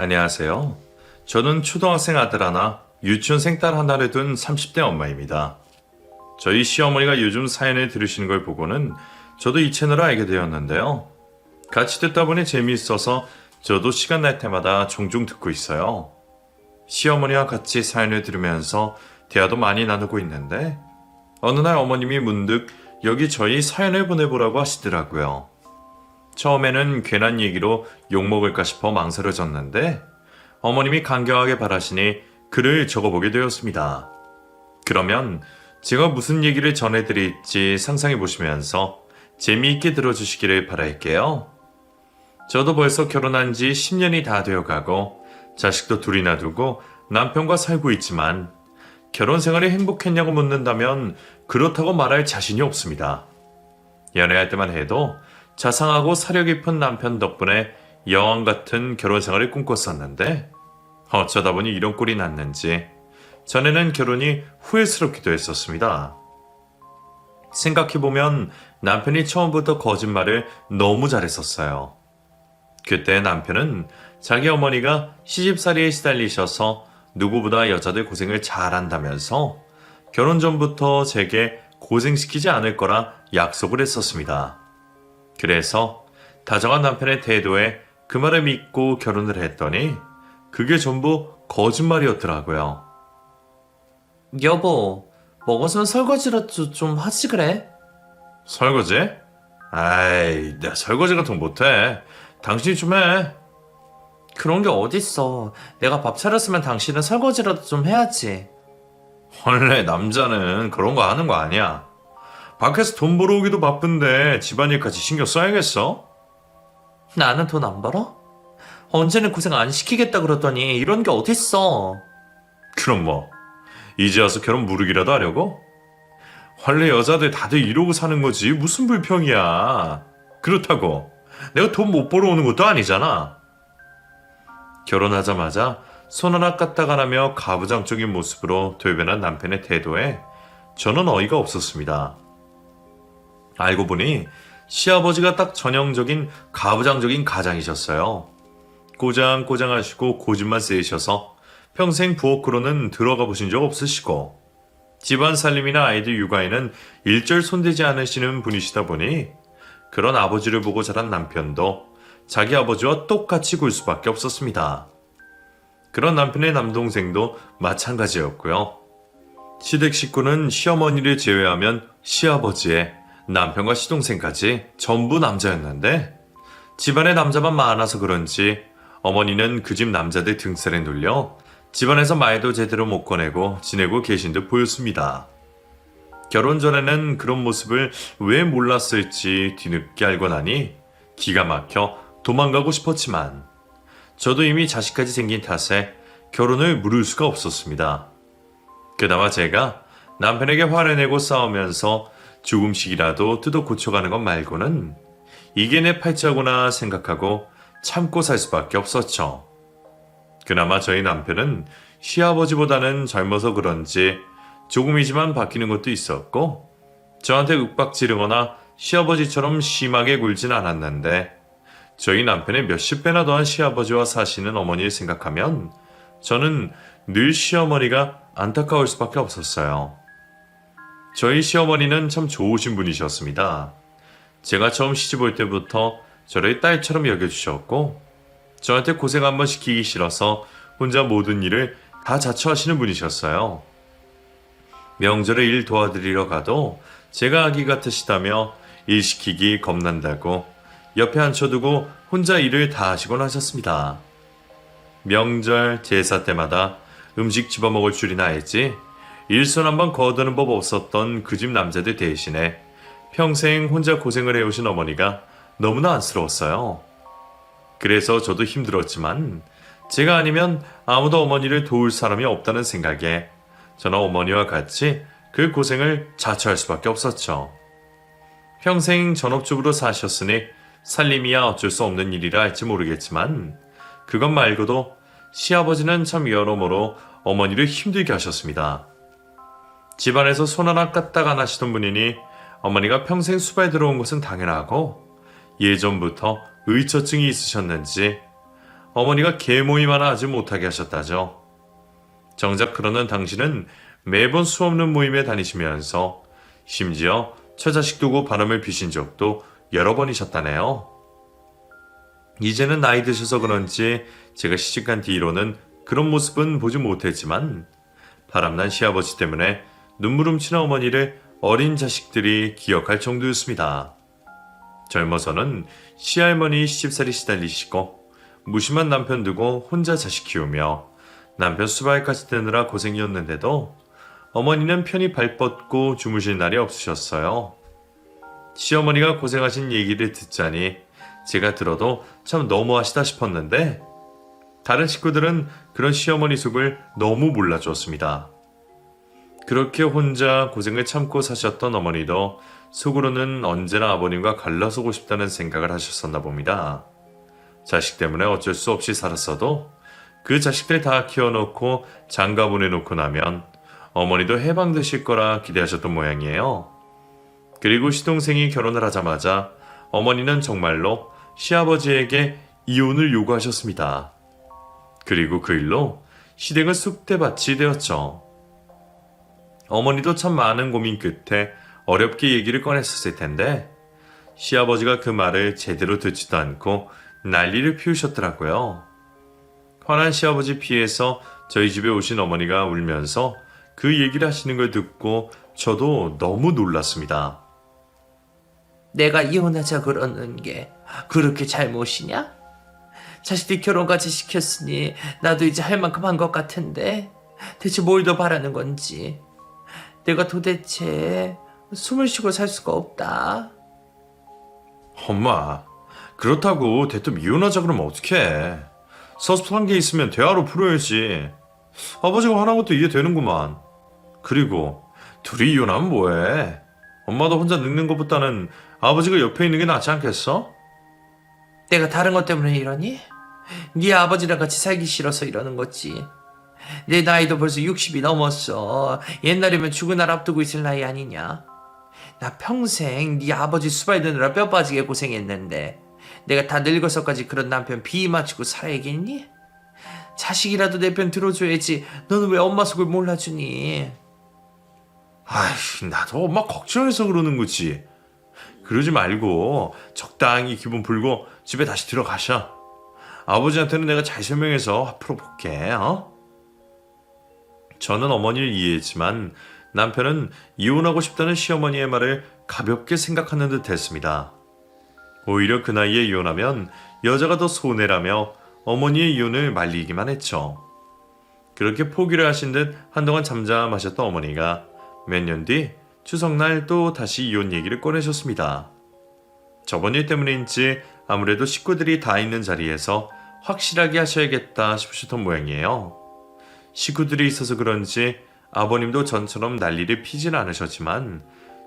안녕하세요. 저는 초등학생 아들 하나, 유치원생 딸 하나를 둔 30대 엄마입니다. 저희 시어머니가 요즘 사연을 들으시는 걸 보고는 저도 이 채널을 알게 되었는데요. 같이 듣다 보니 재미있어서 저도 시간 날 때마다 종종 듣고 있어요. 시어머니와 같이 사연을 들으면서 대화도 많이 나누고 있는데 어느 날 어머님이 문득 여기 저희 사연을 보내보라고 하시더라고요. 처음에는 괜한 얘기로 욕먹을까 싶어 망설여졌는데 어머님이 강경하게 바라시니 글을 적어보게 되었습니다. 그러면 제가 무슨 얘기를 전해드릴지 상상해 보시면서 재미있게 들어주시기를 바랄게요. 저도 벌써 결혼한 지 10년이 다 되어가고 자식도 둘이나 두고 남편과 살고 있지만 결혼 생활이 행복했냐고 묻는다면 그렇다고 말할 자신이 없습니다. 연애할 때만 해도 자상하고 사려 깊은 남편 덕분에 여왕 같은 결혼 생활을 꿈꿨었는데 어쩌다 보니 이런 꼴이 났는지 전에는 결혼이 후회스럽기도 했었습니다. 생각해보면 남편이 처음부터 거짓말을 너무 잘했었어요. 그때 남편은 자기 어머니가 시집살이에 시달리셔서 누구보다 여자들 고생을 잘한다면서 결혼 전부터 제게 고생시키지 않을 거라 약속을 했었습니다. 그래서 다정한 남편의 태도에 그 말을 믿고 결혼을 했더니 그게 전부 거짓말이었더라고요. 여보, 먹었으면 설거지라도 좀 하지 그래? 설거지? 아이, 내가 설거지 같은 거 못해. 당신이 좀 해. 그런 게 어딨어. 내가 밥 차렸으면 당신은 설거지라도 좀 해야지. 원래 남자는 그런 거 하는 거 아니야. 밖에서 돈 벌어오기도 바쁜데 집안일까지 신경 써야겠어? 나는 돈 안 벌어? 언제는 고생 안 시키겠다 그러더니 이런 게 어딨어. 그럼 뭐 이제 와서 결혼 무르기라도 하려고? 원래 여자들 다들 이러고 사는 거지 무슨 불평이야. 그렇다고 내가 돈 못 벌어오는 것도 아니잖아. 결혼하자마자 손 하나 까딱안하며 가부장적인 모습으로 돌변한 남편의 태도에 저는 어이가 없었습니다. 알고 보니 시아버지가 딱 전형적인 가부장적인 가장이셨어요. 꼬장꼬장하시고 고집만 세이셔서 평생 부엌으로는 들어가 보신 적 없으시고 집안 살림이나 아이들 육아에는 일절 손대지 않으시는 분이시다 보니 그런 아버지를 보고 자란 남편도 자기 아버지와 똑같이 굴 수밖에 없었습니다. 그런 남편의 남동생도 마찬가지였고요. 시댁 식구는 시어머니를 제외하면 시아버지의 남편과 시동생까지 전부 남자였는데 집안에 남자만 많아서 그런지 어머니는 그 집 남자들 등살에 눌려 집안에서 말도 제대로 못 꺼내고 지내고 계신 듯 보였습니다. 결혼 전에는 그런 모습을 왜 몰랐을지 뒤늦게 알고 나니 기가 막혀 도망가고 싶었지만 저도 이미 자식까지 생긴 탓에 결혼을 미룰 수가 없었습니다. 그나마 제가 남편에게 화를 내고 싸우면서 조금씩이라도 뜯어 고쳐가는 것 말고는 이게 내 팔자구나 생각하고 참고 살 수밖에 없었죠. 그나마 저희 남편은 시아버지보다는 젊어서 그런지 조금이지만 바뀌는 것도 있었고 저한테 윽박지르거나 시아버지처럼 심하게 굴진 않았는데 저희 남편의 몇십 배나 더한 시아버지와 사시는 어머니를 생각하면 저는 늘 시어머니가 안타까울 수밖에 없었어요. 저희 시어머니는 참 좋으신 분이셨습니다. 제가 처음 시집 올 때부터 저를 딸처럼 여겨주셨고 저한테 고생 한번 시키기 싫어서 혼자 모든 일을 다 자처하시는 분이셨어요. 명절에 일 도와드리러 가도 제가 아기 같으시다며 일 시키기 겁난다고 옆에 앉혀두고 혼자 일을 다 하시곤 하셨습니다. 명절, 제사 때마다 음식 집어먹을 줄이나 알지 일손 한번 거두는 법 없었던 그 집 남자들 대신에 평생 혼자 고생을 해오신 어머니가 너무나 안쓰러웠어요. 그래서 저도 힘들었지만 제가 아니면 아무도 어머니를 도울 사람이 없다는 생각에 저는 어머니와 같이 그 고생을 자처할 수밖에 없었죠. 평생 전업주부로 사셨으니 살림이야 어쩔 수 없는 일이라 할지 모르겠지만 그것 말고도 시아버지는 참 여러모로 어머니를 힘들게 하셨습니다. 집안에서 손 하나 까딱 안 하시던 분이니 어머니가 평생 수발 들어온 것은 당연하고 예전부터 의처증이 있으셨는지 어머니가 계모임 하나 하지 못하게 하셨다죠. 정작 그러는 당신은 매번 수없는 모임에 다니시면서 심지어 처자식 두고 바람을 피신 적도 여러 번이셨다네요. 이제는 나이 드셔서 그런지 제가 시집간 뒤로는 그런 모습은 보지 못했지만 바람난 시아버지 때문에 눈물 훔치는 어머니를 어린 자식들이 기억할 정도였습니다. 젊어서는 시할머니 시집살이 시달리시고 무심한 남편 두고 혼자 자식 키우며 남편 수발까지 뜨느라 고생이었는데도 어머니는 편히 발 뻗고 주무실 날이 없으셨어요. 시어머니가 고생하신 얘기를 듣자니 제가 들어도 참 너무하시다 싶었는데 다른 식구들은 그런 시어머니 속을 너무 몰라주었습니다. 그렇게 혼자 고생을 참고 사셨던 어머니도 속으로는 언제나 아버님과 갈라서고 싶다는 생각을 하셨었나 봅니다. 자식 때문에 어쩔 수 없이 살았어도 그 자식들 다 키워놓고 장가 보내놓고 나면 어머니도 해방되실 거라 기대하셨던 모양이에요. 그리고 시동생이 결혼을 하자마자 어머니는 정말로 시아버지에게 이혼을 요구하셨습니다. 그리고 그 일로 시댁은 쑥대밭이 되었죠. 어머니도 참 많은 고민 끝에 어렵게 얘기를 꺼냈었을 텐데 시아버지가 그 말을 제대로 듣지도 않고 난리를 피우셨더라고요. 화난 시아버지 피해서 저희 집에 오신 어머니가 울면서 그 얘기를 하시는 걸 듣고 저도 너무 놀랐습니다. 내가 이혼하자 그러는 게 그렇게 잘못이냐? 자식들 결혼까지 시켰으니 나도 이제 할 만큼 한 것 같은데 대체 뭘 더 바라는 건지. 내가 도대체 숨을 쉬고 살 수가 없다. 엄마, 그렇다고 대뜸 이혼하자 그러면 어떡해. 섭섭한 게 있으면 대화로 풀어야지. 아버지가 화난 것도 이해되는구만. 그리고 둘이 이혼하면 뭐해. 엄마도 혼자 늙는 것보다는 아버지가 옆에 있는 게 낫지 않겠어? 내가 다른 것 때문에 이러니? 네 아버지랑 같이 살기 싫어서 이러는 거지. 내 나이도 벌써 60이 넘었어. 옛날이면 죽은 날 앞두고 있을 나이 아니냐? 나 평생 네 아버지 수발 드느라 뼈 빠지게 고생했는데 내가 다 늙어서까지 그런 남편 비위 맞추고 살아야겠니? 자식이라도 내 편 들어줘야지. 너는 왜 엄마 속을 몰라주니? 아이, 나도 엄마 걱정해서 그러는 거지. 그러지 말고 적당히 기분 풀고 집에 다시 들어가셔. 아버지한테는 내가 잘 설명해서 앞으로 볼게. 저는 어머니를 이해했지만 남편은 이혼하고 싶다는 시어머니의 말을 가볍게 생각하는 듯 했습니다. 오히려 그 나이에 이혼하면 여자가 더 손해라며 어머니의 이혼을 말리기만 했죠. 그렇게 포기를 하신 듯 한동안 잠잠하셨던 어머니가 몇 년 뒤 추석날 또 다시 이혼 얘기를 꺼내셨습니다. 저번 일 때문인지 아무래도 식구들이 다 있는 자리에서 확실하게 하셔야겠다 싶으셨던 모양이에요. 식구들이 있어서 그런지 아버님도 전처럼 난리를 피진 않으셨지만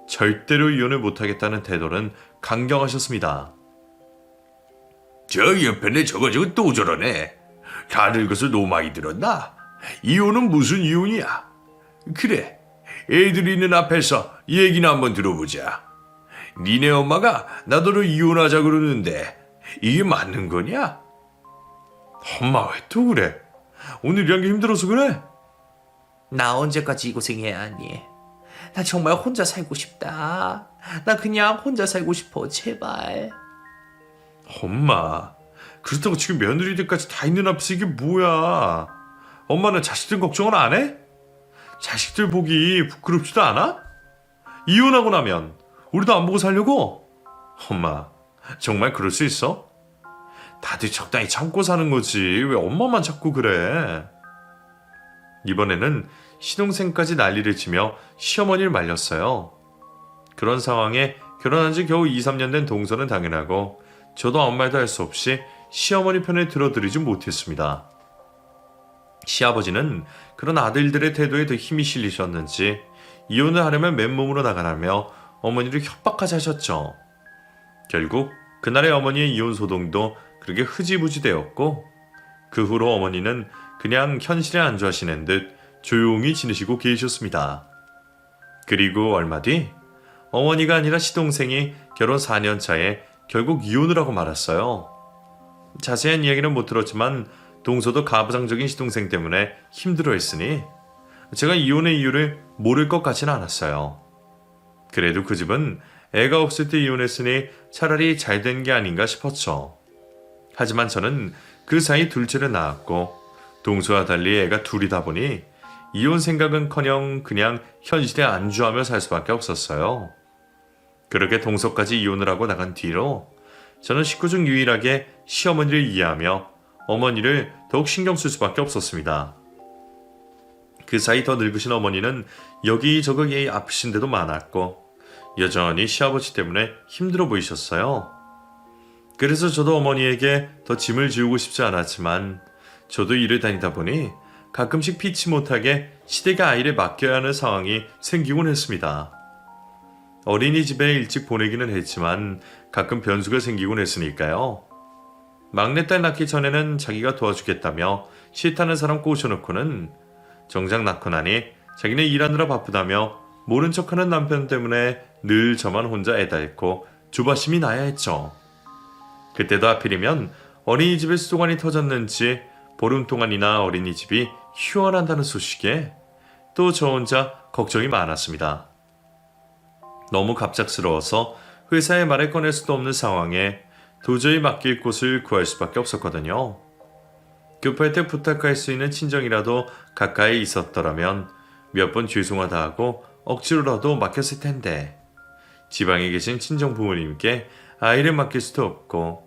절대로 이혼을 못하겠다는 태도는 강경하셨습니다. 저 옆에네 저거 또 저러네. 다 늙어서 너무 많이 들었나? 이혼은 무슨 이혼이야? 그래, 애들이 있는 앞에서 얘기나 한번 들어보자. 니네 엄마가 나더러 이혼하자 그러는데 이게 맞는 거냐? 엄마 왜 또 그래? 오늘 일한 게 힘들어서 그래? 나 언제까지 이 고생해야 하니? 나 정말 혼자 살고 싶다. 나 그냥 혼자 살고 싶어. 제발. 엄마, 그렇다고 지금 며느리들까지 다 있는 앞에서 이게 뭐야? 엄마는 자식들 걱정을 안 해? 자식들 보기 부끄럽지도 않아? 이혼하고 나면 우리도 안 보고 살려고? 엄마, 정말 그럴 수 있어? 다들 적당히 참고 사는 거지. 왜 엄마만 자꾸 그래? 이번에는 시동생까지 난리를 치며 시어머니를 말렸어요. 그런 상황에 결혼한 지 겨우 2, 3년 된 동서는 당연하고 저도 아무 말도 할 수 없이 시어머니 편을 들어드리지 못했습니다. 시아버지는 그런 아들들의 태도에 더 힘이 실리셨는지 이혼을 하려면 맨몸으로 나가라며 어머니를 협박하자 하셨죠. 결국 그날의 어머니의 이혼 소동도 그렇게 흐지부지 되었고 그 후로 어머니는 그냥 현실에 안주하시는 듯 조용히 지내시고 계셨습니다. 그리고 얼마 뒤 어머니가 아니라 시동생이 결혼 4년 차에 결국 이혼을 하고 말았어요. 자세한 이야기는 못 들었지만 동서도 가부장적인 시동생 때문에 힘들어했으니 제가 이혼의 이유를 모를 것 같지는 않았어요. 그래도 그 집은 애가 없을 때 이혼했으니 차라리 잘 된 게 아닌가 싶었죠. 하지만 저는 그 사이 둘째를 낳았고 동서와 달리 애가 둘이다 보니 이혼 생각은커녕 그냥 현실에 안주하며 살 수밖에 없었어요. 그렇게 동서까지 이혼을 하고 나간 뒤로 저는 식구 중 유일하게 시어머니를 이해하며 어머니를 더욱 신경 쓸 수밖에 없었습니다. 그 사이 더 늙으신 어머니는 여기저기 아프신 데도 많았고 여전히 시아버지 때문에 힘들어 보이셨어요. 그래서 저도 어머니에게 더 짐을 지우고 싶지 않았지만 저도 일을 다니다 보니 가끔씩 피치 못하게 시댁에 아이를 맡겨야 하는 상황이 생기곤 했습니다. 어린이집에 일찍 보내기는 했지만 가끔 변수가 생기곤 했으니까요. 막내딸 낳기 전에는 자기가 도와주겠다며 싫다는 사람 꼬셔놓고는 정작 낳고 나니 자기는 일하느라 바쁘다며 모른 척하는 남편 때문에 늘 저만 혼자 애달고 조바심이 나야 했죠. 그때도 하필이면 어린이집에 수도관이 터졌는지 보름 동안이나 어린이집이 휴원한다는 소식에 또 저 혼자 걱정이 많았습니다. 너무 갑작스러워서 회사에 말을 꺼낼 수도 없는 상황에 도저히 맡길 곳을 구할 수밖에 없었거든요. 급할 때 부탁할 수 있는 친정이라도 가까이 있었더라면 몇 번 죄송하다 하고 억지로라도 맡겼을 텐데 지방에 계신 친정 부모님께 아이를 맡길 수도 없고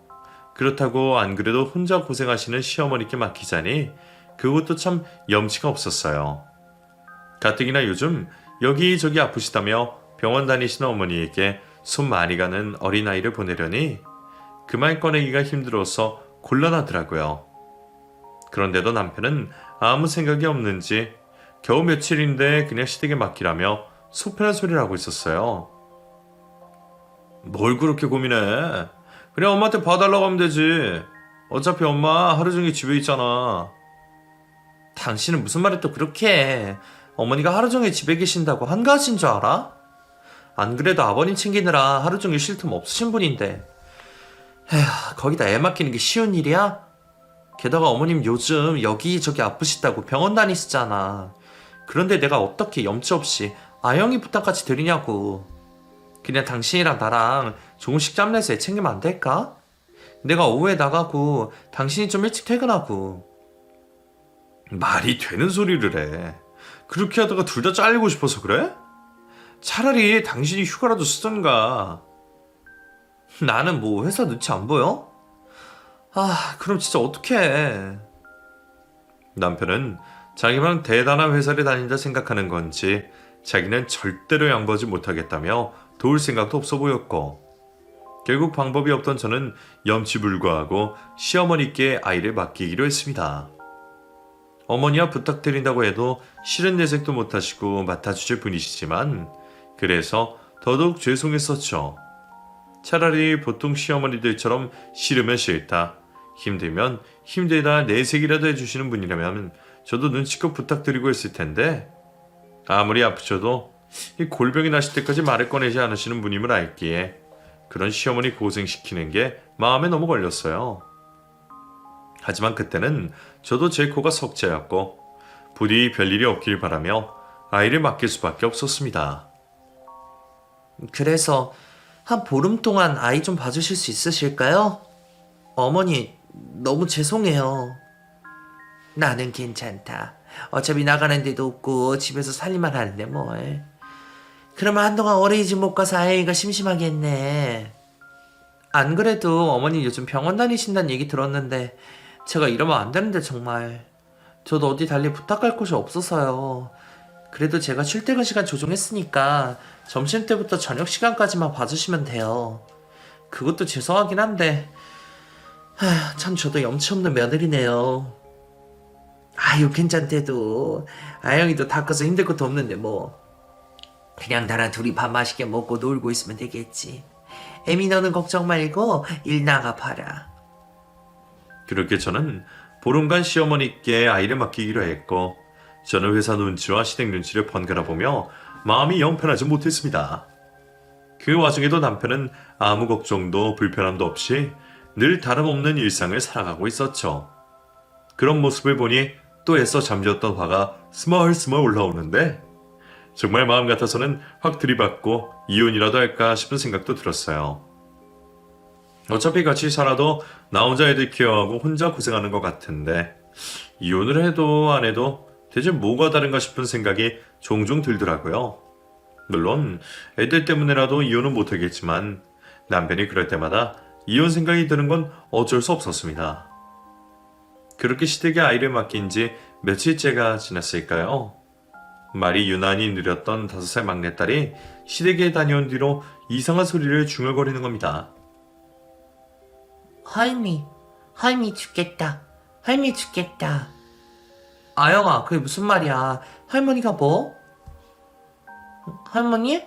그렇다고 안 그래도 혼자 고생하시는 시어머니께 맡기자니 그것도 참 염치가 없었어요. 가뜩이나 요즘 여기저기 아프시다며 병원 다니시는 어머니에게 손 많이 가는 어린아이를 보내려니 그 말 꺼내기가 힘들어서 곤란하더라고요. 그런데도 남편은 아무 생각이 없는지 겨우 며칠인데 그냥 시댁에 맡기라며 속편한 소리를 하고 있었어요. 뭘 그렇게 고민해? 그냥 엄마한테 봐달라고 하면 되지. 어차피 엄마 하루 종일 집에 있잖아. 당신은 무슨 말을 또 그렇게 해. 어머니가 하루 종일 집에 계신다고 한가하신 줄 알아? 안 그래도 아버님 챙기느라 하루 종일 쉴 틈 없으신 분인데. 에휴, 거기다 애 맡기는 게 쉬운 일이야? 게다가 어머님 요즘 여기저기 아프시다고 병원 다니시잖아. 그런데 내가 어떻게 염치 없이 아영이 부탁까지 드리냐고. 그냥 당신이랑 나랑 조금씩 짬내서 애 챙기면 안 될까? 내가 오후에 나가고 당신이 좀 일찍 퇴근하고. 말이 되는 소리를 해. 그렇게 하다가 둘 다 잘리고 싶어서 그래? 차라리 당신이 휴가라도 쓰던가. 나는 뭐 회사 눈치 안 보여? 아, 그럼 진짜 어떡해. 남편은 자기만 대단한 회사를 다닌다 생각하는 건지 자기는 절대로 양보하지 못하겠다며 도울 생각도 없어 보였고 결국 방법이 없던 저는 염치불구하고 시어머니께 아이를 맡기기로 했습니다. 어머니와 부탁드린다고 해도 싫은 내색도 못하시고 맡아주실 분이시지만 그래서 더더욱 죄송했었죠. 차라리 보통 시어머니들처럼 싫으면 싫다, 힘들면 힘들다 내색이라도 해주시는 분이라면 저도 눈치껏 부탁드리고 했을 텐데 아무리 아프셔도 이 골병이 나실 때까지 말을 꺼내지 않으시는 분임을 알기에 그런 시어머니 고생시키는 게 마음에 너무 걸렸어요. 하지만 그때는 저도 제 코가 석자였고 부디 별일이 없길 바라며 아이를 맡길 수밖에 없었습니다. 그래서 한 보름 동안 아이 좀 봐주실 수 있으실까요? 어머니, 너무 죄송해요. 나는 괜찮다. 어차피 나가는 데도 없고 집에서 살림만 하는데 뭘. 그러면 한동안 어린이집 못 가서 아이가 심심하겠네. 안 그래도 어머니 요즘 병원 다니신다는 얘기 들었는데 제가 이러면 안 되는데 정말. 저도 어디 달리 부탁할 곳이 없어서요. 그래도 제가 출퇴근 시간 조정했으니까 점심때부터 저녁 시간까지만 봐주시면 돼요. 그것도 죄송하긴 한데 참 저도 염치 없는 며느리네요. 아유, 괜찮대도 아영이도 다 커서 힘들 것도 없는데 뭐. 그냥 나랑 둘이 밥 맛있게 먹고 놀고 있으면 되겠지. 애미 너는 걱정 말고 일 나가 봐라. 그렇게 저는 보름간 시어머니께 아이를 맡기기로 했고 저는 회사 눈치와 시댁 눈치를 번갈아 보며 마음이 영 편하지 못했습니다. 그 와중에도 남편은 아무 걱정도 불편함도 없이 늘 다름없는 일상을 살아가고 있었죠. 그런 모습을 보니 또 애써 잠재웠던 화가 스멀스멀 올라오는데 정말 마음 같아서는 확 들이받고 이혼이라도 할까 싶은 생각도 들었어요. 어차피 같이 살아도 나 혼자 애들 케어하고 혼자 고생하는 것 같은데 이혼을 해도 안 해도 대체 뭐가 다른가 싶은 생각이 종종 들더라고요. 물론 애들 때문에라도 이혼은 못하겠지만 남편이 그럴 때마다 이혼 생각이 드는 건 어쩔 수 없었습니다. 그렇게 시댁에 아이를 맡긴 지 며칠째가 지났을까요? 말이 유난히 느렸던 5살 막내딸이 시댁에 다녀온 뒤로 이상한 소리를 중얼거리는 겁니다. 할미 죽겠다. 할미 죽겠다. 아영아, 그게 무슨 말이야? 할머니가 뭐? 할머니?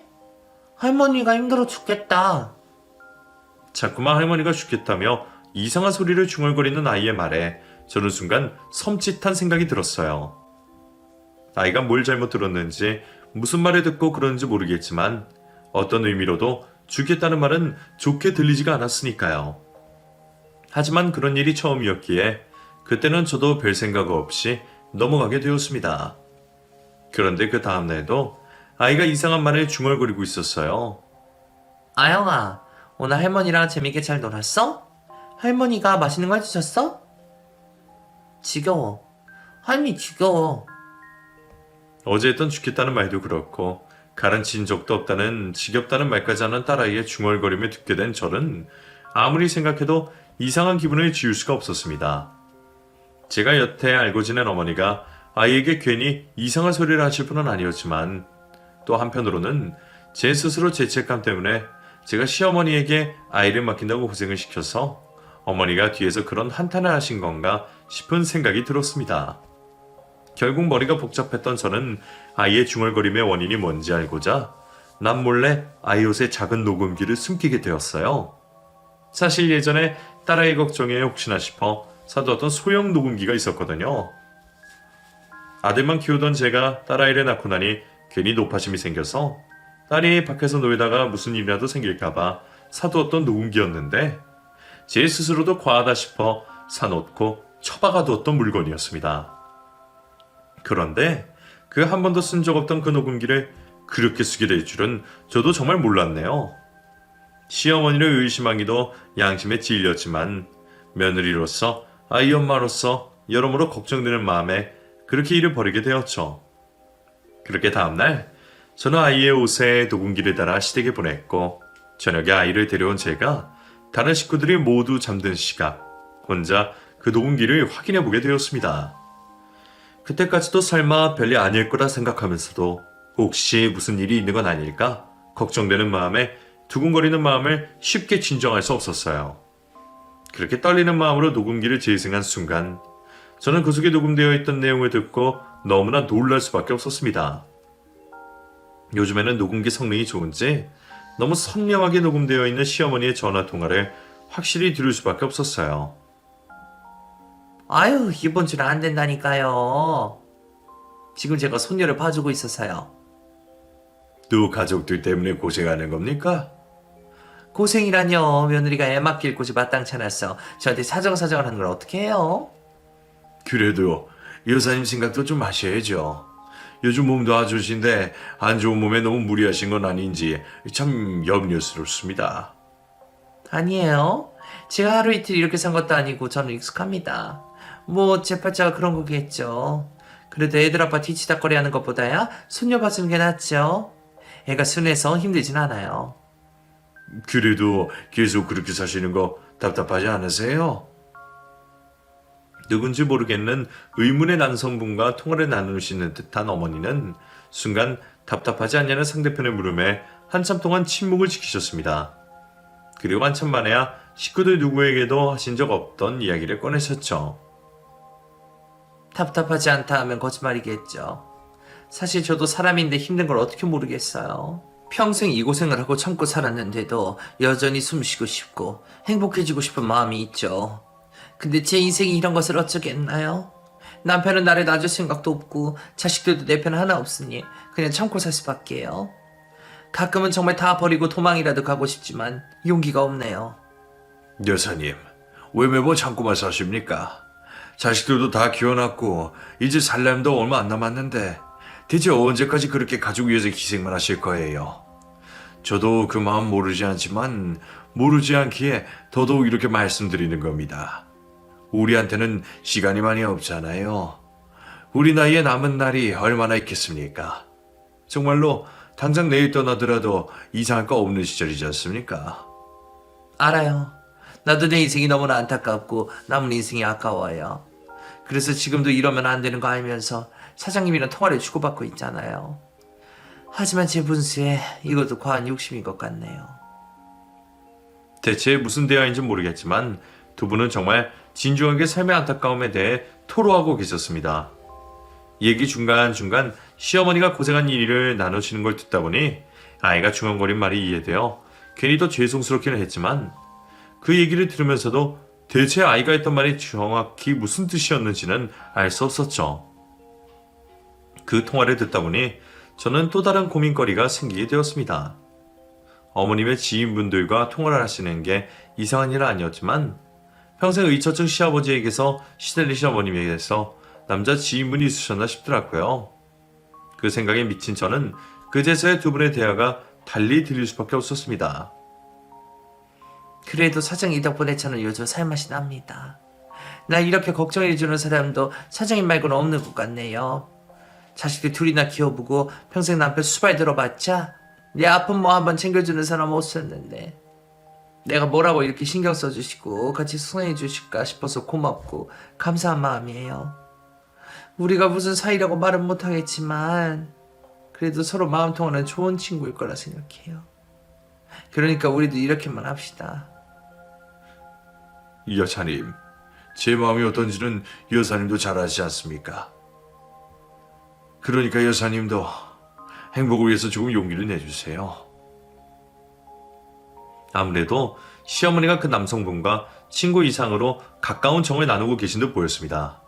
할머니가 힘들어 죽겠다. 자꾸만 할머니가 죽겠다며 이상한 소리를 중얼거리는 아이의 말에 저는 순간 섬찟한 생각이 들었어요. 아이가 뭘 잘못 들었는지 무슨 말을 듣고 그러는지 모르겠지만 어떤 의미로도 죽겠다는 말은 좋게 들리지가 않았으니까요. 하지만 그런 일이 처음이었기에 그때는 저도 별 생각 없이 넘어가게 되었습니다. 그런데 그 다음날에도 아이가 이상한 말을 중얼거리고 있었어요. 아영아, 오늘 할머니랑 재밌게 잘 놀았어? 할머니가 맛있는 거 해주셨어? 지겨워. 할미 지겨워. 어제 했던 죽겠다는 말도 그렇고 가르친 적도 없다는 지겹다는 말까지 하는 딸아이의 중얼거림을 듣게 된 저는 아무리 생각해도 이상한 기분을 지울 수가 없었습니다. 제가 여태 알고 지낸 어머니가 아이에게 괜히 이상한 소리를 하실 분은 아니었지만 또 한편으로는 제 스스로 죄책감 때문에 제가 시어머니에게 아이를 맡긴다고 고생을 시켜서 어머니가 뒤에서 그런 한탄을 하신 건가 싶은 생각이 들었습니다. 결국 머리가 복잡했던 저는 아이의 중얼거림의 원인이 뭔지 알고자 남몰래 아이 옷에 작은 녹음기를 숨기게 되었어요. 사실 예전에 딸아이 걱정에 혹시나 싶어 사두었던 소형 녹음기가 있었거든요. 아들만 키우던 제가 딸아이를 낳고 나니 괜히 노파심이 생겨서 딸이 밖에서 놀다가 무슨 일이라도 생길까봐 사두었던 녹음기였는데 제 스스로도 과하다 싶어 사놓고 처박아두었던 물건이었습니다. 그런데 그 한 번도 쓴 적 없던 그 녹음기를 그렇게 쓰게 될 줄은 저도 정말 몰랐네요. 시어머니를 의심하기도 양심에 찔렸지만 며느리로서 아이 엄마로서 여러모로 걱정되는 마음에 그렇게 일을 벌이게 되었죠. 그렇게 다음날 저는 아이의 옷에 녹음기를 달아 시댁에 보냈고 저녁에 아이를 데려온 제가 다른 식구들이 모두 잠든 시각 혼자 그 녹음기를 확인해 보게 되었습니다. 그때까지도 설마 별일 아닐 거라 생각하면서도 혹시 무슨 일이 있는 건 아닐까 걱정되는 마음에 두근거리는 마음을 쉽게 진정할 수 없었어요. 그렇게 떨리는 마음으로 녹음기를 재생한 순간 저는 그 속에 녹음되어 있던 내용을 듣고 너무나 놀랄 수밖에 없었습니다. 요즘에는 녹음기 성능이 좋은지 너무 선명하게 녹음되어 있는 시어머니의 전화 통화를 확실히 들을 수밖에 없었어요. 아유, 이번 주는 안 된다니까요. 지금 제가 손녀를 봐주고 있어서요. 또 가족들 때문에 고생하는 겁니까? 고생이라뇨. 며느리가 애 맡길 곳이 마땅치 않았어. 저한테 사정사정을 하는 걸 어떻게 해요? 그래도 여사님 생각도 좀 하셔야죠. 요즘 몸도 안 좋으신데 안 좋은 몸에 너무 무리하신 건 아닌지 참 염려스럽습니다. 아니에요. 제가 하루 이틀 이렇게 산 것도 아니고 저는 익숙합니다. 뭐 제 팔자가 그런 거겠죠. 그래도 애들 아빠 뒤치다거리 하는 것보다야 손녀 봐주는 게 낫죠. 애가 순해서 힘들진 않아요. 그래도 계속 그렇게 사시는 거 답답하지 않으세요? 누군지 모르겠는 의문의 남성분과 통화를 나누시는 듯한 어머니는 순간 답답하지 않냐는 상대편의 물음에 한참 동안 침묵을 지키셨습니다. 그리고 한참 만에야 식구들 누구에게도 하신 적 없던 이야기를 꺼내셨죠. 답답하지 않다 하면 거짓말이겠죠. 사실 저도 사람인데 힘든 걸 어떻게 모르겠어요. 평생 이 고생을 하고 참고 살았는데도 여전히 숨쉬고 싶고 행복해지고 싶은 마음이 있죠. 근데 제 인생이 이런 것을 어쩌겠나요? 남편은 나를 놔줄 생각도 없고 자식들도 내 편 하나 없으니 그냥 참고 살 수밖에요. 가끔은 정말 다 버리고 도망이라도 가고 싶지만 용기가 없네요. 여사님, 왜 매번 참고만 사십니까? 자식들도 다 키워놨고 이제 살 날도 얼마 안 남았는데 대체 언제까지 그렇게 가족 위해서 희생만 하실 거예요? 저도 그 마음 모르지 않지만 모르지 않기에 더더욱 이렇게 말씀드리는 겁니다. 우리한테는 시간이 많이 없잖아요. 우리 나이에 남은 날이 얼마나 있겠습니까? 정말로 당장 내일 떠나더라도 이상할 거 없는 시절이지 않습니까? 알아요. 나도 내 인생이 너무나 안타깝고 남은 인생이 아까워요. 그래서 지금도 이러면 안 되는 거 알면서 사장님이랑 통화를 주고받고 있잖아요. 하지만 제 분수에 이것도 과한 욕심인 것 같네요. 대체 무슨 대화인지 모르겠지만 두 분은 정말 진중하게 삶의 안타까움에 대해 토로하고 계셨습니다. 얘기 중간중간 시어머니가 고생한 일을 나누시는 걸 듣다 보니 아이가 중얼거린 말이 이해되어 괜히 더 죄송스럽기는 했지만 그 얘기를 들으면서도 대체 아이가 했던 말이 정확히 무슨 뜻이었는지는 알 수 없었죠. 그 통화를 듣다 보니 저는 또 다른 고민거리가 생기게 되었습니다. 어머님의 지인분들과 통화를 하시는 게 이상한 일은 아니었지만 평생 의처증 시아버지에게서 시달리신 어머님에게서 남자 지인분이 있으셨나 싶더라고요. 그 생각에 미친 저는 그제서야 두 분의 대화가 달리 들릴 수밖에 없었습니다. 그래도 사장님 덕분에 저는 요즘 살맛이 납니다. 날 이렇게 걱정해주는 사람도 사장님 말고는 없는 것 같네요. 자식들 둘이나 키워보고 평생 남편 수발 들어봤자 내 아픈 뭐 한번 챙겨주는 사람 없었는데 내가 뭐라고 이렇게 신경 써주시고 같이 수행해 주실까 싶어서 고맙고 감사한 마음이에요. 우리가 무슨 사이라고 말은 못하겠지만 그래도 서로 마음 통하는 좋은 친구일 거라 생각해요. 그러니까 우리도 이렇게만 합시다. 이 여사님, 제 마음이 어떤지는 여사님도 잘 아시지 않습니까? 그러니까 여사님도 행복을 위해서 조금 용기를 내주세요. 아무래도 시어머니가 그 남성분과 친구 이상으로 가까운 정을 나누고 계신 듯 보였습니다.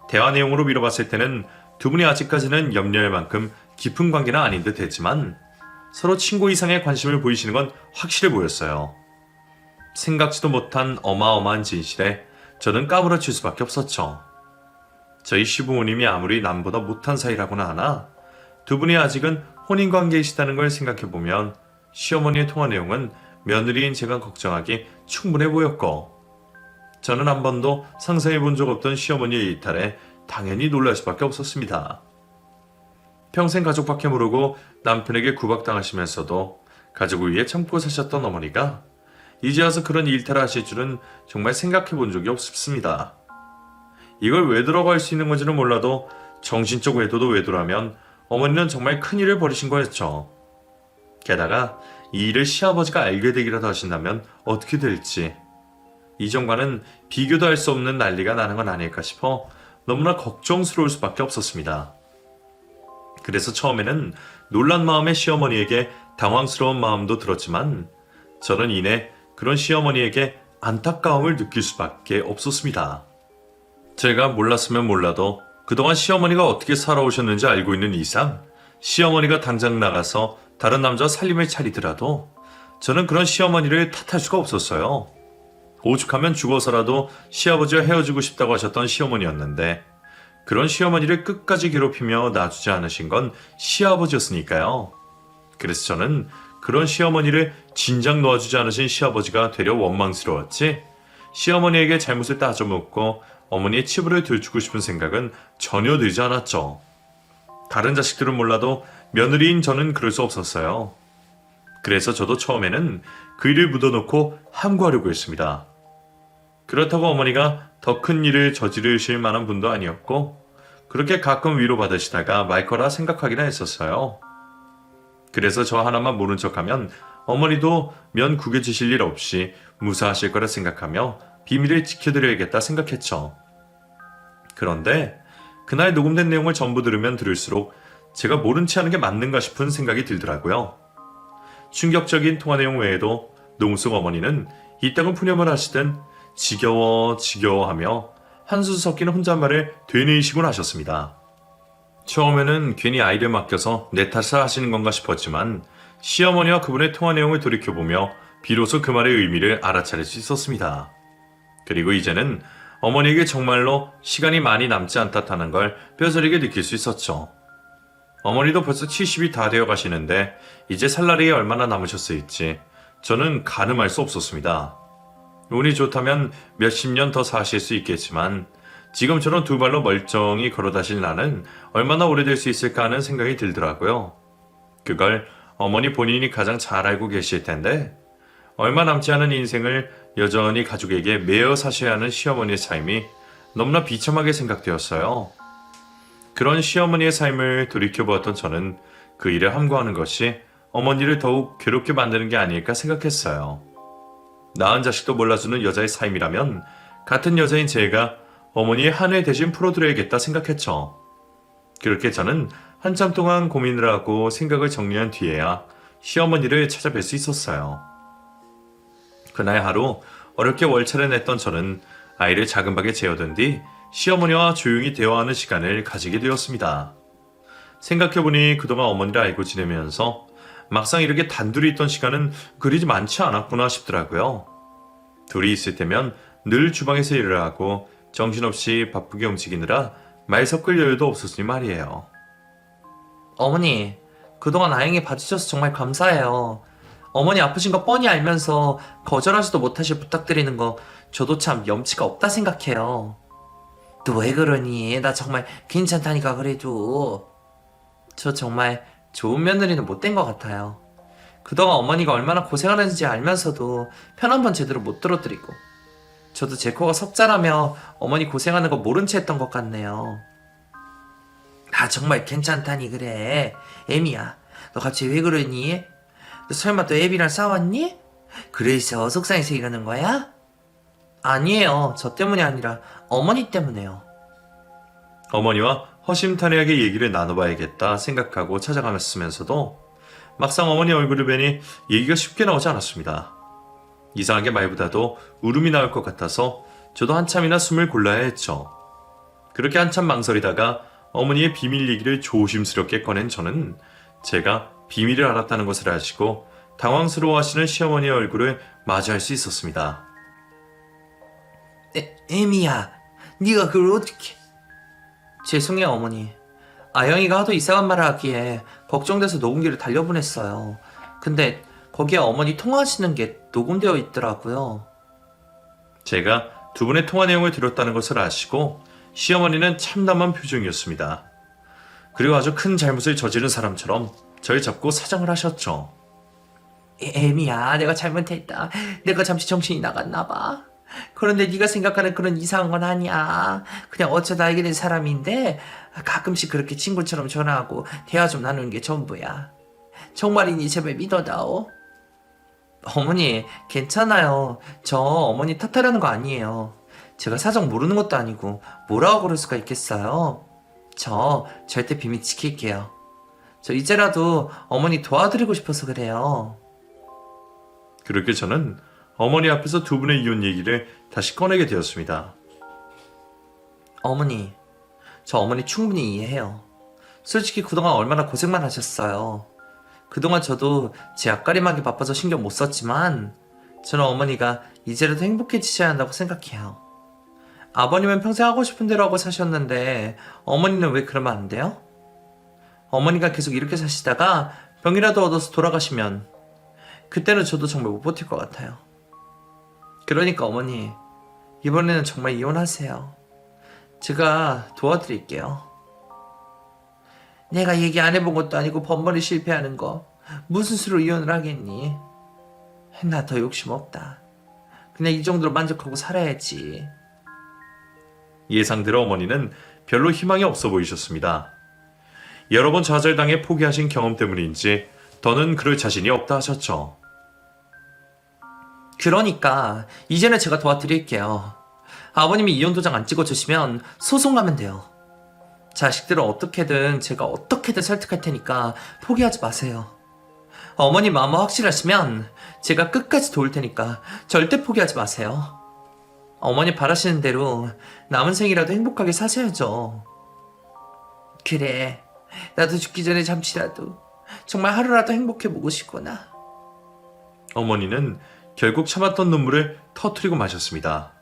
대화 내용으로 미뤄봤을 때는 두 분이 아직까지는 염려할 만큼 깊은 관계는 아닌 듯 했지만 서로 친구 이상의 관심을 보이시는 건 확실해 보였어요. 생각지도 못한 어마어마한 진실에 저는 까무러칠 수밖에 없었죠. 저희 시부모님이 아무리 남보다 못한 사이라고나 하나 두 분이 아직은 혼인관계이시다는 걸 생각해보면 시어머니의 통화 내용은 며느리인 제가 걱정하기 충분해 보였고 저는 한 번도 상상해본 적 없던 시어머니의 이탈에 당연히 놀랄 수밖에 없었습니다. 평생 가족밖에 모르고 남편에게 구박당하시면서도 가족을 위해 참고 사셨던 어머니가 이제 와서 그런 일탈을 하실 줄은 정말 생각해본 적이 없습니다. 이걸 외도라고 할 수 있는 건지는 몰라도 정신적 외도도 외도라면 어머니는 정말 큰일을 벌이신 거였죠. 게다가 이 일을 시아버지가 알게 되기라도 하신다면 어떻게 될지 이전과는 비교도 할 수 없는 난리가 나는 건 아닐까 싶어 너무나 걱정스러울 수밖에 없었습니다. 그래서 처음에는 놀란 마음에 시어머니에게 당황스러운 마음도 들었지만 저는 이내 그런 시어머니에게 안타까움을 느낄 수밖에 없었습니다. 제가 몰랐으면 몰라도 그동안 시어머니가 어떻게 살아오셨는지 알고 있는 이상 시어머니가 당장 나가서 다른 남자와 살림을 차리더라도 저는 그런 시어머니를 탓할 수가 없었어요. 오죽하면 죽어서라도 시아버지와 헤어지고 싶다고 하셨던 시어머니였는데 그런 시어머니를 끝까지 괴롭히며 놔주지 않으신 건 시아버지였으니까요. 그래서 저는 그런 시어머니를 진작 놓아주지 않으신 시아버지가 되려 원망스러웠지 시어머니에게 잘못을 따져 묻고 어머니의 치부를 들추고 싶은 생각은 전혀 들지 않았죠. 다른 자식들은 몰라도 며느리인 저는 그럴 수 없었어요. 그래서 저도 처음에는 그 일을 묻어놓고 함구하려고 했습니다. 그렇다고 어머니가 더 큰 일을 저지르실 만한 분도 아니었고 그렇게 가끔 위로받으시다가 말 거라 생각하기나 했었어요. 그래서 저 하나만 모른 척하면 어머니도 면 구겨지실 일 없이 무사하실 거라 생각하며 비밀을 지켜드려야겠다 생각했죠. 그런데 그날 녹음된 내용을 전부 들으면 들을수록 제가 모른 채 하는 게 맞는가 싶은 생각이 들더라고요. 충격적인 통화 내용 외에도 녹음 속 어머니는 이따금 푸념을 하시든 지겨워하며 한수 섞이는 혼잣말을 되뇌이시곤 하셨습니다. 처음에는 괜히 아이를 맡겨서 내 탓을 하시는 건가 싶었지만 시어머니와 그분의 통화 내용을 돌이켜보며 비로소 그 말의 의미를 알아차릴 수 있었습니다. 그리고 이제는 어머니에게 정말로 시간이 많이 남지 않다는 걸 뼈저리게 느낄 수 있었죠. 어머니도 벌써 70이 다 되어 가시는데 이제 살 날이 얼마나 남으셨을지 저는 가늠할 수 없었습니다. 운이 좋다면 몇십 년 더 사실 수 있겠지만 지금처럼 두 발로 멀쩡히 걸어다실 나는 얼마나 오래될 수 있을까 하는 생각이 들더라고요. 그걸 어머니 본인이 가장 잘 알고 계실 텐데 얼마 남지 않은 인생을 여전히 가족에게 매여 사셔야 하는 시어머니의 삶이 너무나 비참하게 생각되었어요. 그런 시어머니의 삶을 돌이켜보았던 저는 그 일을 함구하는 것이 어머니를 더욱 괴롭게 만드는 게 아닐까 생각했어요. 낳은 자식도 몰라주는 여자의 삶이라면 같은 여자인 제가 어머니의 한해 대신 풀어드려야겠다 생각했죠. 그렇게 저는 한참 동안 고민을 하고 생각을 정리한 뒤에야 시어머니를 찾아뵐 수 있었어요. 그날 하루 어렵게 월차를 냈던 저는 아이를 작은 방에 재워둔 뒤 시어머니와 조용히 대화하는 시간을 가지게 되었습니다. 생각해보니 그동안 어머니를 알고 지내면서 막상 이렇게 단둘이 있던 시간은 그리 많지 않았구나 싶더라고요. 둘이 있을 때면 늘 주방에서 일을 하고 정신없이 바쁘게 움직이느라 말 섞을 여유도 없었으니 말이에요. 어머니, 그동안 아영이 봐주셔서 정말 감사해요. 어머니 아프신 거 뻔히 알면서 거절하지도 못하실 부탁드리는 거 저도 참 염치가 없다 생각해요. 또 왜 그러니? 나 정말 괜찮다니까 그래도. 저 정말 좋은 며느리는 못 된 것 같아요. 그동안 어머니가 얼마나 고생하는지 알면서도 편 한 번 제대로 못 들어드리고 저도 제 코가 석자라며 어머니 고생하는 거 모른 채 했던 것 같네요. 나 정말 괜찮다니 그래. 애미야, 너 갑자기 왜 그러니? 너 설마 또 애비랑 싸웠니? 그래서 속상해서 이러는 거야? 아니에요. 저 때문이 아니라 어머니 때문에요. 어머니와 허심탄회하게 얘기를 나눠봐야겠다 생각하고 찾아가면서도 막상 어머니 얼굴을 뵈니 얘기가 쉽게 나오지 않았습니다. 이상하게 말보다도 울음이 나올 것 같아서 저도 한참이나 숨을 골라야 했죠. 그렇게 한참 망설이다가 어머니의 비밀 얘기를 조심스럽게 꺼낸 저는 제가 비밀을 알았다는 것을 아시고 당황스러워하시는 시어머니의 얼굴을 마주할 수 있었습니다. 애미야, 네가 그걸 어떻게... 죄송해요 어머니. 아영이가 하도 이상한 말을 하기에 걱정돼서 녹음기를 달려보냈어요. 근데 거기에 어머니 통화하시는 게 녹음되어 있더라고요. 제가 두 분의 통화 내용을 들었다는 것을 아시고 시어머니는 참담한 표정이었습니다. 그리고 아주 큰 잘못을 저지른 사람처럼 저를 잡고 사정을 하셨죠. 애미야, 내가 잘못했다. 내가 잠시 정신이 나갔나 봐. 그런데 네가 생각하는 그런 이상한 건 아니야. 그냥 어쩌다 알게 된 사람인데 가끔씩 그렇게 친구처럼 전화하고 대화 좀 나누는 게 전부야. 정말이니 제발 믿어다오. 어머니, 괜찮아요. 저 어머니 탓하려는 거 아니에요. 제가 사정 모르는 것도 아니고 뭐라고 그럴 수가 있겠어요. 저 절대 비밀 지킬게요. 저 이제라도 어머니 도와드리고 싶어서 그래요. 그렇게 저는 어머니 앞에서 두 분의 이혼 얘기를 다시 꺼내게 되었습니다. 어머니, 저 어머니 충분히 이해해요. 솔직히 그동안 얼마나 고생만 하셨어요. 그동안 저도 제 앞가림하기 바빠서 신경 못 썼지만 저는 어머니가 이제라도 행복해지셔야 한다고 생각해요. 아버님은 평생 하고 싶은 대로 하고 사셨는데 어머니는 왜 그러면 안 돼요? 어머니가 계속 이렇게 사시다가 병이라도 얻어서 돌아가시면 그때는 저도 정말 못 버틸 것 같아요. 그러니까 어머니, 이번에는 정말 이혼하세요. 제가 도와드릴게요. 내가 얘기 안 해본 것도 아니고 번번이 실패하는 거 무슨 수로 이혼을 하겠니? 나 더 욕심 없다. 그냥 이 정도로 만족하고 살아야지. 예상대로 어머니는 별로 희망이 없어 보이셨습니다. 여러 번 좌절당해 포기하신 경험 때문인지 더는 그럴 자신이 없다 하셨죠. 그러니까 이제는 제가 도와드릴게요. 아버님이 이혼 도장 안 찍어주시면 소송하면 돼요. 자식들은 어떻게든 제가 어떻게든 설득할 테니까 포기하지 마세요. 어머니 마음 확실하시면 제가 끝까지 도울 테니까 절대 포기하지 마세요. 어머니 바라시는 대로 남은 생이라도 행복하게 사셔야죠. 그래, 나도 죽기 전에 잠시라도 정말 하루라도 행복해보고 싶구나. 어머니는 결국 참았던 눈물을 터뜨리고 마셨습니다.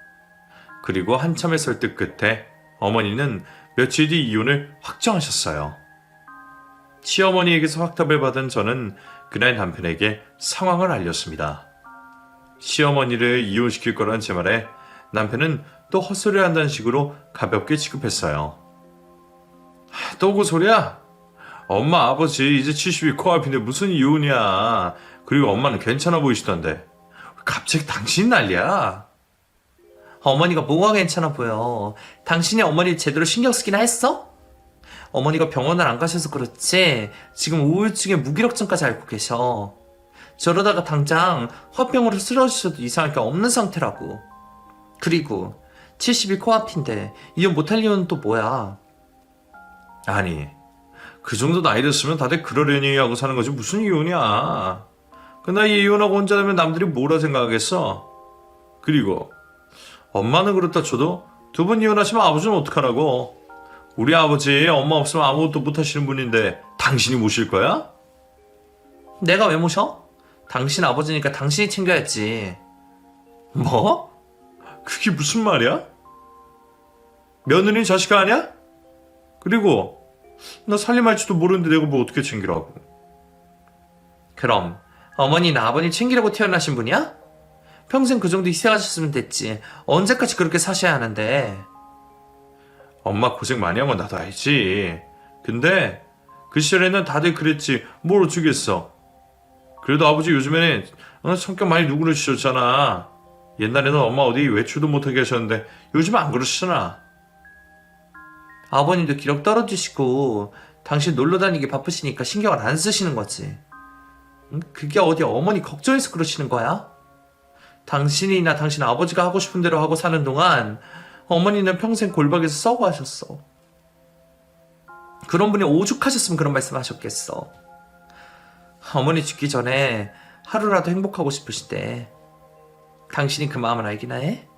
그리고 한참의 설득 끝에 어머니는 며칠 뒤 이혼을 확정하셨어요. 시어머니에게서 확답을 받은 저는 그날 남편에게 상황을 알렸습니다. 시어머니를 이혼시킬 거란 제 말에 남편은 또 헛소리를 한다는 식으로 가볍게 취급했어요. 또 그 소리야? 엄마 아버지 이제 70이 코앞인데 무슨 이혼이야. 그리고 엄마는 괜찮아 보이시던데 갑자기 당신 난리야. 어머니가 뭐가 괜찮아 보여. 당신이 어머니를 제대로 신경 쓰기나 했어? 어머니가 병원을 안 가셔서 그렇지 지금 우울증에 무기력증까지 앓고 계셔. 저러다가 당장 화병으로 쓰러지셔도 이상할 게 없는 상태라고. 그리고 70이 코앞인데 이혼 못할 이유는 또 뭐야? 아니 그 정도 나이 됐으면 다들 그러려니 하고 사는 거지 무슨 이혼이야. 그 나이에 이혼하고 혼자 되면 남들이 뭐라 생각하겠어. 그리고 엄마는 그렇다 쳐도 두 분 이혼하시면 아버지는 어떡하라고. 우리 아버지 엄마 없으면 아무것도 못하시는 분인데 당신이 모실 거야? 내가 왜 모셔? 당신 아버지니까 당신이 챙겨야지. 뭐? 그게 무슨 말이야? 며느리 자식 아니야? 그리고 나 살림할지도 모르는데 내가 뭐 어떻게 챙기라고. 그럼 어머니는 아버님 챙기려고 태어나신 분이야? 평생 그 정도 희생하셨으면 됐지. 언제까지 그렇게 사셔야 하는데. 엄마 고생 많이 한 건 나도 알지. 근데 그 시절에는 다들 그랬지 뭘 어쩌겠어. 그래도 아버지 요즘에는 성격 많이 누그러지셨잖아. 옛날에는 엄마 어디 외출도 못하게 하셨는데 요즘은 안 그러시잖아. 아버님도 기력 떨어지시고 당신 놀러 다니기 바쁘시니까 신경을 안 쓰시는 거지. 응? 그게 어디 어머니 걱정해서 그러시는 거야? 당신이나 당신 아버지가 하고 싶은 대로 하고 사는 동안 어머니는 평생 골박에서 썩어 하셨어. 그런 분이 오죽하셨으면 그런 말씀 하셨겠어. 어머니 죽기 전에 하루라도 행복하고 싶으시대. 당신이 그 마음을 알기나 해?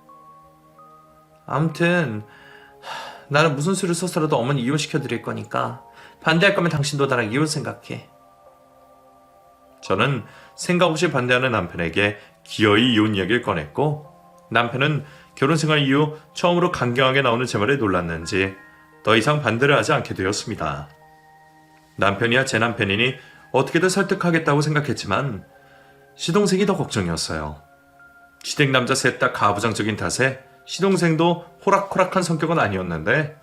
아무튼 나는 무슨 수를 써서라도 어머니 이혼시켜 드릴 거니까 반대할 거면 당신도 나랑 이혼 생각해. 저는 생각 없이 반대하는 남편에게 기어이 이혼 이야기를 꺼냈고 남편은 결혼생활 이후 처음으로 강경하게 나오는 제 말에 놀랐는지 더 이상 반대를 하지 않게 되었습니다. 남편이야 제 남편이니 어떻게든 설득하겠다고 생각했지만 시동생이 더 걱정이었어요. 시댁 남자 셋 다 가부장적인 탓에 시동생도 호락호락한 성격은 아니었는데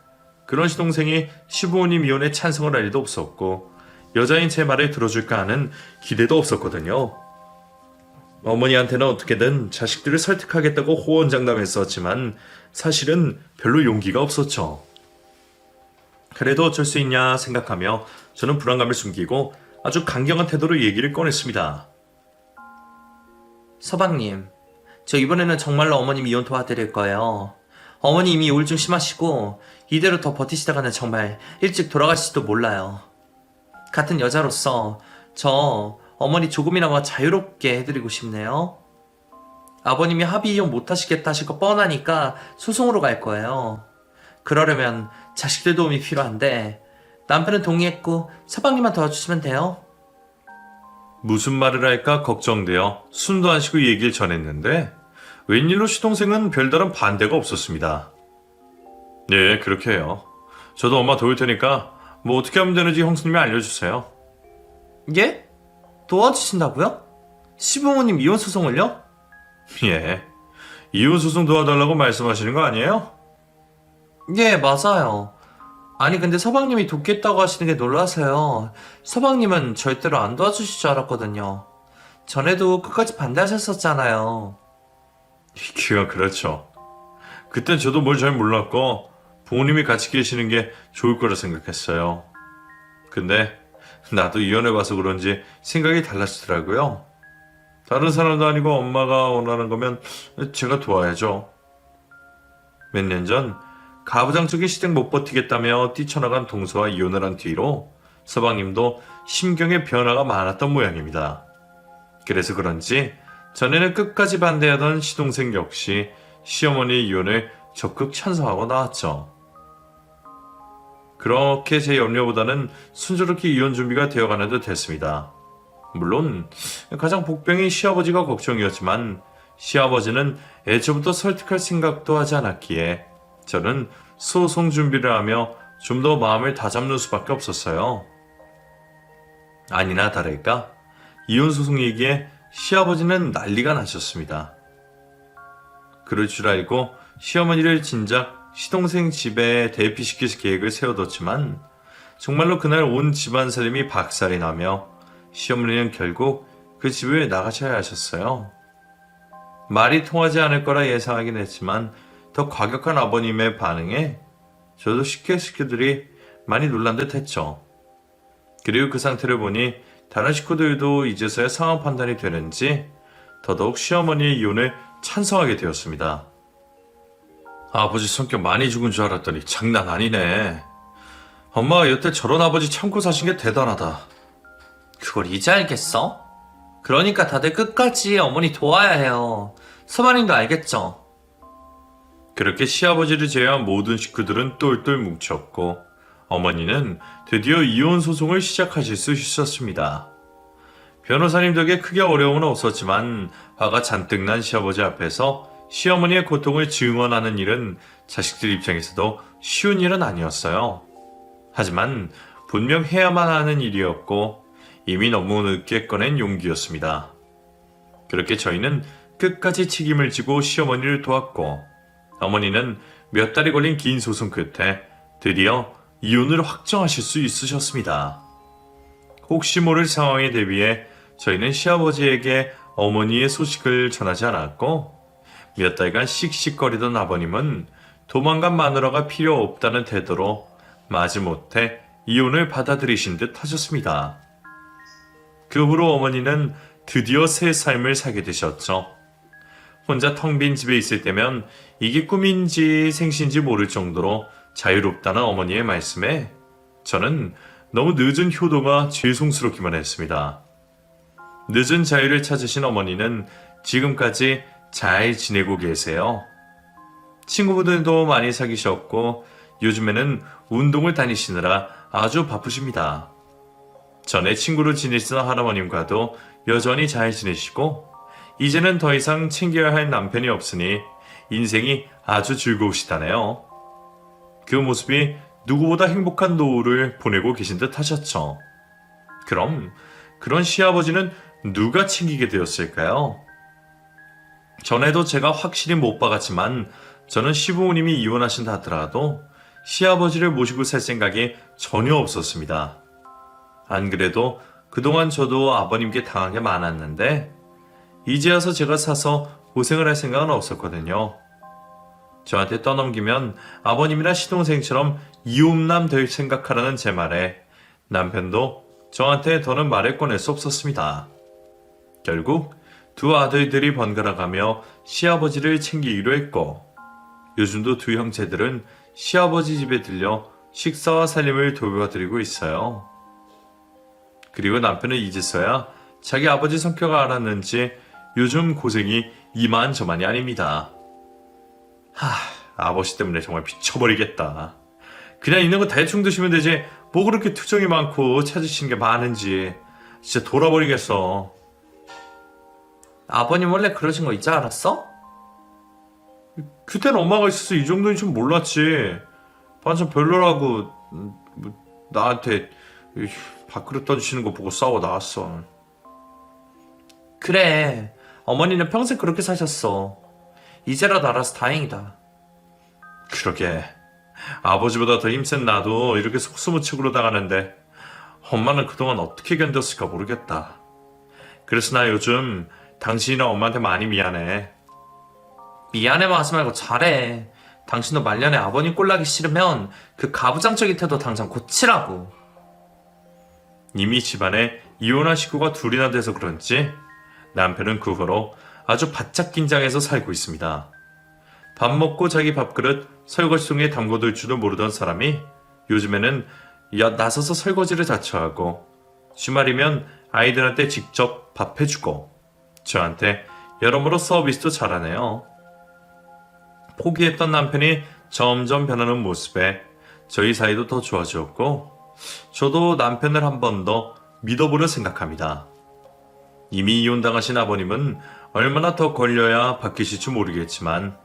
그런 시동생이 시부모님 이혼에 찬성을 할 리도 없었고 여자인 제 말을 들어줄까 하는 기대도 없었거든요. 어머니한테는 어떻게든 자식들을 설득하겠다고 호언장담했었지만 사실은 별로 용기가 없었죠. 그래도 어쩔 수 있냐 생각하며 저는 불안감을 숨기고 아주 강경한 태도로 얘기를 꺼냈습니다. 서방님, 저 이번에는 정말로 어머님 이혼 도와드릴 거예요. 어머니 이미 우울증 심하시고 이대로 더 버티시다가는 정말 일찍 돌아가실지도 몰라요. 같은 여자로서 저 어머니 조금이나마 자유롭게 해드리고 싶네요. 아버님이 합의 이혼 못하시겠다 하실 거 뻔하니까 소송으로 갈 거예요. 그러려면 자식들 도움이 필요한데 남편은 동의했고 서방님만 도와주시면 돼요. 무슨 말을 할까 걱정되어 숨도 안 쉬고 얘기를 전했는데 웬일로 시동생은 별다른 반대가 없었습니다. 네, 그렇게 해요. 저도 엄마 도울 테니까 뭐 어떻게 하면 되는지 형수님이 알려주세요. 예? 도와주신다고요? 시부모님 이혼 소송을요? 예. 이혼소송 도와달라고 말씀하시는 거 아니에요? 예, 맞아요. 아니 근데 서방님이 돕겠다고 하시는 게 놀라서요. 서방님은 절대로 안 도와주실 줄 알았거든요. 전에도 끝까지 반대하셨었잖아요. 그건 그렇죠. 그땐 저도 뭘 잘 몰랐고 부모님이 같이 계시는 게 좋을 거라 생각했어요. 근데 나도 이혼해봐서 그런지 생각이 달라지더라고요. 다른 사람도 아니고 엄마가 원하는 거면 제가 도와야죠. 몇 년 전 가부장적인 시댁 못 버티겠다며 뛰쳐나간 동서와 이혼을 한 뒤로 서방님도 심경의 변화가 많았던 모양입니다. 그래서 그런지 전에는 끝까지 반대하던 시동생 역시 시어머니의 이혼을 적극 찬성하고 나왔죠. 그렇게 제 염려보다는 순조롭게 이혼 준비가 되어가는 듯 했습니다. 물론 가장 복병인 시아버지가 걱정이었지만 시아버지는 애초부터 설득할 생각도 하지 않았기에 저는 소송 준비를 하며 좀 더 마음을 다잡는 수밖에 없었어요. 아니나 다를까 이혼 소송 얘기에 시아버지는 난리가 나셨습니다. 그럴 줄 알고 시어머니를 진작 시동생 집에 대피시킬 계획을 세워뒀지만 정말로 그날 온 집안 살림이 박살이 나며 시어머니는 결국 그 집을 나가셔야 하셨어요. 말이 통하지 않을 거라 예상하긴 했지만 더 과격한 아버님의 반응에 저도 식구들이 많이 놀란 듯 했죠. 그리고 그 상태를 보니 다른 식구들도 이제서야 상황 판단이 되는지 더더욱 시어머니의 이혼을 찬성하게 되었습니다. 아버지 성격 많이 죽은 줄 알았더니 장난 아니네. 엄마가 여태 저런 아버지 참고 사신 게 대단하다. 그걸 이제 알겠어? 그러니까 다들 끝까지 어머니 도와야 해요. 서방님도 알겠죠? 그렇게 시아버지를 제외한 모든 식구들은 똘똘 뭉쳤고 어머니는 드디어 이혼 소송을 시작하실 수 있었습니다. 변호사님 덕에 크게 어려움은 없었지만 화가 잔뜩 난 시아버지 앞에서 시어머니의 고통을 증언하는 일은 자식들 입장에서도 쉬운 일은 아니었어요. 하지만 분명 해야만 하는 일이었고 이미 너무 늦게 꺼낸 용기였습니다. 그렇게 저희는 끝까지 책임을 지고 시어머니를 도왔고 어머니는 몇 달이 걸린 긴 소송 끝에 드디어 이혼을 확정하실 수 있으셨습니다. 혹시 모를 상황에 대비해 저희는 시아버지에게 어머니의 소식을 전하지 않았고 몇 달간 씩씩거리던 아버님은 도망간 마누라가 필요 없다는 태도로 마지못해 이혼을 받아들이신 듯 하셨습니다. 그 후로 어머니는 드디어 새 삶을 사게 되셨죠. 혼자 텅 빈 집에 있을 때면 이게 꿈인지 생시인지 모를 정도로 자유롭다는 어머니의 말씀에 저는 너무 늦은 효도가 죄송스럽기만 했습니다. 늦은 자유를 찾으신 어머니는 지금까지 잘 지내고 계세요. 친구분들도 많이 사귀셨고 요즘에는 운동을 다니시느라 아주 바쁘십니다. 전에 친구로 지내시던 할아버님과도 여전히 잘 지내시고 이제는 더 이상 챙겨야 할 남편이 없으니 인생이 아주 즐거우시다네요. 그 모습이 누구보다 행복한 노후를 보내고 계신 듯 하셨죠. 그럼 그런 시아버지는 누가 챙기게 되었을까요? 전에도 제가 확실히 못 봐갔지만 저는 시부모님이 이혼하신다 하더라도 시아버지를 모시고 살 생각이 전혀 없었습니다. 안 그래도 그동안 저도 아버님께 당한 게 많았는데 이제 와서 제가 사서 고생을 할 생각은 없었거든요. 저한테 떠넘기면 아버님이나 시동생처럼 이혼남 될 생각하라는 제 말에 남편도 저한테 더는 말을 꺼낼 수 없었습니다. 결국 두 아들들이 번갈아가며 시아버지를 챙기기로 했고 요즘도 두 형제들은 시아버지 집에 들려 식사와 살림을 도와드리고 있어요. 그리고 남편은 이제서야 자기 아버지 성격을 알았는지 요즘 고생이 이만저만이 아닙니다. 아버지 때문에 정말 미쳐버리겠다. 그냥 있는 거 대충 드시면 되지 뭐 그렇게 투정이 많고 찾으시는 게 많은지 진짜 돌아버리겠어. 아버님 원래 그러신 거 이제 알았어? 그땐 엄마가 있어서 이 정도인 줄 몰랐지. 반찬 별로라고 나한테 밥그릇 떠주시는 거 보고 싸워 나왔어. 그래, 어머니는 평생 그렇게 사셨어. 이제라도 알아서 다행이다. 그러게 아버지보다 더 힘센 나도 이렇게 속수무책으로 당하는데 엄마는 그동안 어떻게 견뎠을까 모르겠다. 그래서 나 요즘 당신이랑 엄마한테 많이 미안해. 미안해만 하지 말고 잘해. 당신도 말년에 아버님 꼴나기 싫으면 그 가부장적인 태도 당장 고치라고. 이미 집안에 이혼한 식구가 둘이나 돼서 그런지 남편은 그 후로 아주 바짝 긴장해서 살고 있습니다. 밥 먹고 자기 밥그릇 설거지통에 담궈둘 줄도 모르던 사람이 요즘에는 나서서 설거지를 자처하고 주말이면 아이들한테 직접 밥 해주고 저한테 여러모로 서비스도 잘하네요. 포기했던 남편이 점점 변하는 모습에 저희 사이도 더 좋아졌고 저도 남편을 한 번 더 믿어보려 생각합니다. 이미 이혼당하신 아버님은 얼마나 더 걸려야 바뀌실지 모르겠지만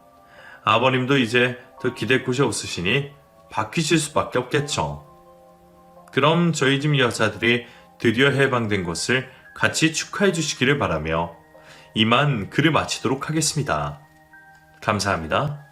아버님도 이제 더 기댈 곳이 없으시니 바뀌실 수밖에 없겠죠. 그럼 저희 집 여자들이 드디어 해방된 것을 같이 축하해 주시기를 바라며 이만 글을 마치도록 하겠습니다. 감사합니다.